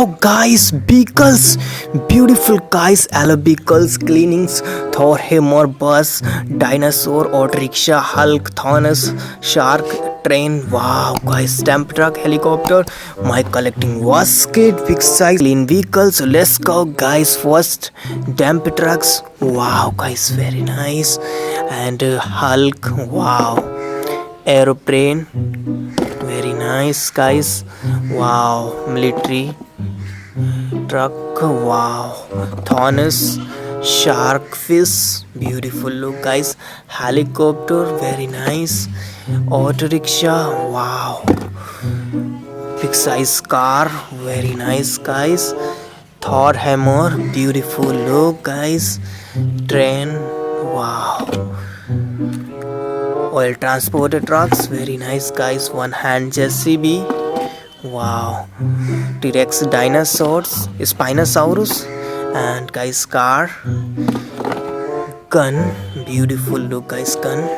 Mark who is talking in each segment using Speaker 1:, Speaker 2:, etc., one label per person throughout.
Speaker 1: Wow, guys, beagles, beautiful guys, hello beagles, cleanings, Thor, hammer, bus, dinosaur, auto rickshaw, Hulk, Thanos, shark, train. Wow, guys, stamp truck, helicopter. My collecting basket, big size, clean vehicles. Let's go, guys. First, dump trucks. Wow, guys, very nice. And Hulk. Wow, aeroplane. Very nice, guys. Wow, military truck. Wow, Thanos, shark fish. Beautiful look, guys. Helicopter. Very nice. Auto rickshaw. Wow, big size car. Very nice, guys. Thor hammer. Beautiful look, guys. Train. Wow, oil transporter trucks. Very nice, guys. One hand JCB. Wow, T-Rex, dinosaurs, Spinosaurus, and guys, car, gun. Beautiful look, guys. Gun.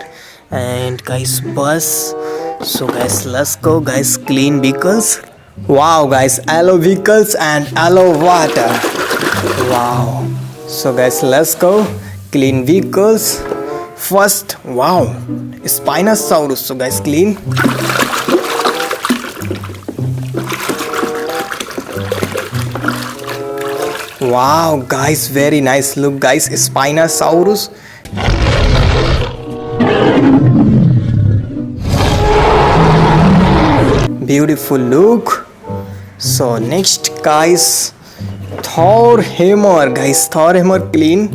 Speaker 1: And guys, bus. So guys, let's go, guys. Clean vehicles. Wow, guys, hello vehicles and hello water. Wow, so guys, let's go. Clean vehicles. First, wow, Spinosaurus. So guys, clean. Wow, guys, very nice look, guys. Spinosaurus. Beautiful look. So next, guys, Thor hammer, guys. Thor hammer, clean.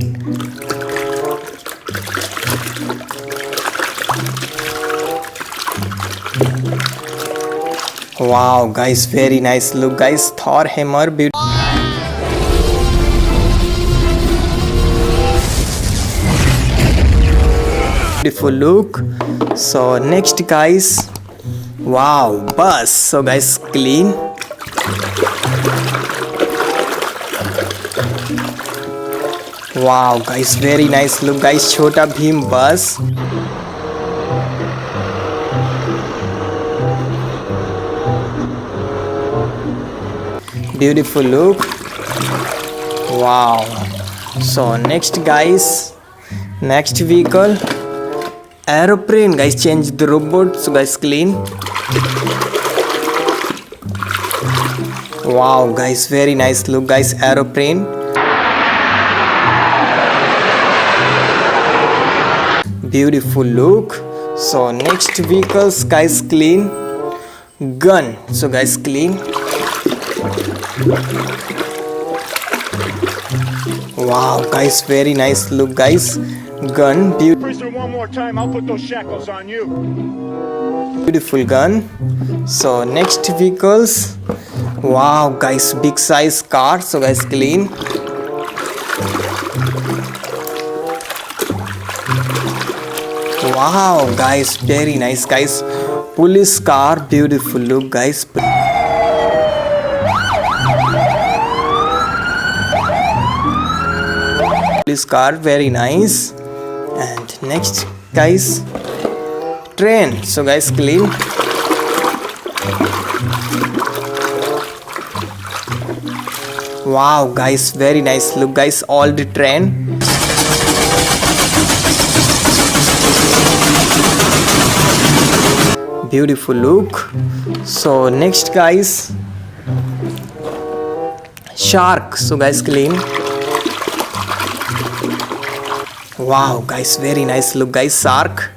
Speaker 1: Wow, guys, very nice look, guys. Thor hammer. Beautiful look. So next, guys, wow, bus. So guys, clean. Wow, guys, very nice look, guys. Chota Bheem bus. Beautiful look. Wow. So next, guys, next vehicle, aeroplane, guys. Change the robot. So guys, clean. Wow, guys, very nice look, guys. Aeroplane. Beautiful look. So next vehicles, guys, clean. Gun. So guys, clean. Wow, guys, very nice look, guys. Gun.
Speaker 2: One more time, I'll put those shackles on you.
Speaker 1: Beautiful gun. So next vehicles. Wow, guys, big size car. So guys, clean. Wow, guys, very nice, guys. Police car. Beautiful look, guys. Police car, very nice. And next, guys, train. So guys, clean. Wow, guys, very nice look, guys. All the train. Beautiful look. So next, guys, shark. So guys, clean. Wow, guys, very nice look, guys. Shark.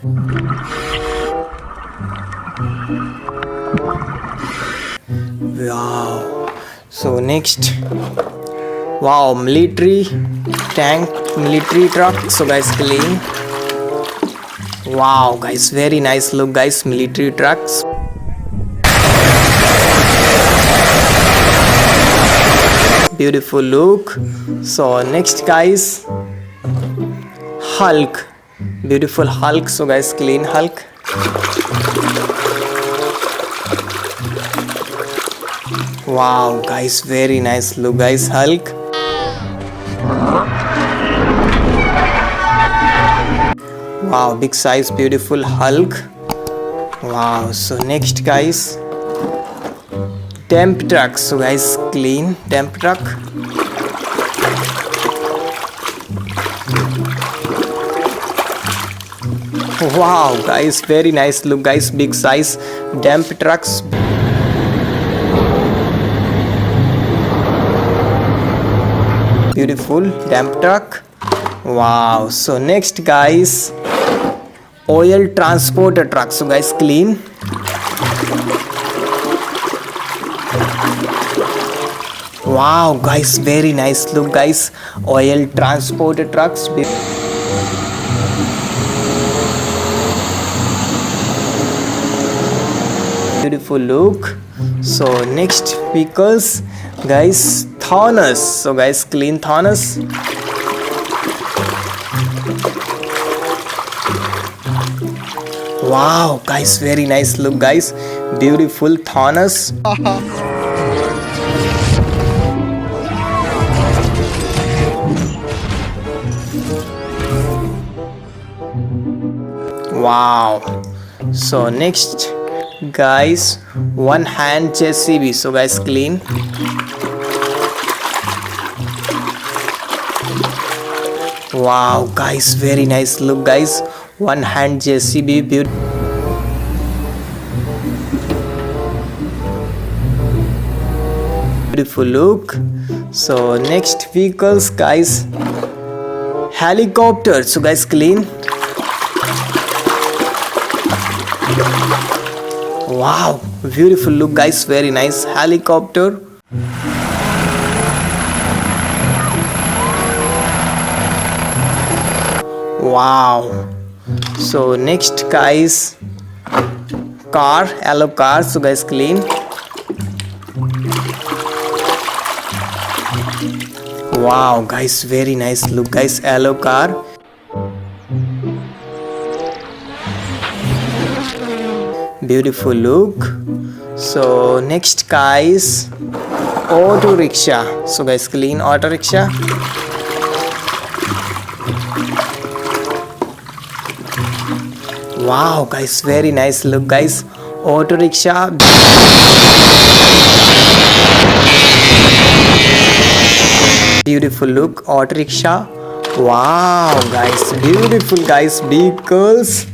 Speaker 1: Wow. So next, wow, military tank, military truck. So guys, clean. Wow, guys, very nice look, guys. Military trucks. Beautiful look. So next, guys, Hulk. Beautiful Hulk. So guys, clean Hulk. Wow, guys, very nice look, guys. Hulk. Wow, big size, beautiful Hulk. Wow. So next, guys, dump truck. So guys, clean dump truck. Wow guys, very nice look guys, big size dump trucks. Beautiful dump truck. Wow. So next guys, oil transporter truck. So guys, clean. Wow guys, very nice look guys, oil transporter trucks. Beautiful look. So next vehicles guys, Thanos. So guys, clean Thanos. Wow guys, very nice look guys, beautiful Thanos. Wow. So next guys, one hand JCB. So guys, clean. Wow guys, very nice look guys, one hand JCB. Beautiful look. So next vehicles guys, helicopter. So guys, clean. Wow, beautiful look guys, very nice helicopter. Wow. So next guys, car, yellow car. So guys, clean. Wow guys, very nice look guys, yellow car. Beautiful look. So next guys, auto rickshaw. So guys, clean auto rickshaw. Wow guys, very nice look guys, auto rickshaw. Beautiful look, auto rickshaw. Wow guys, beautiful guys, vehicles.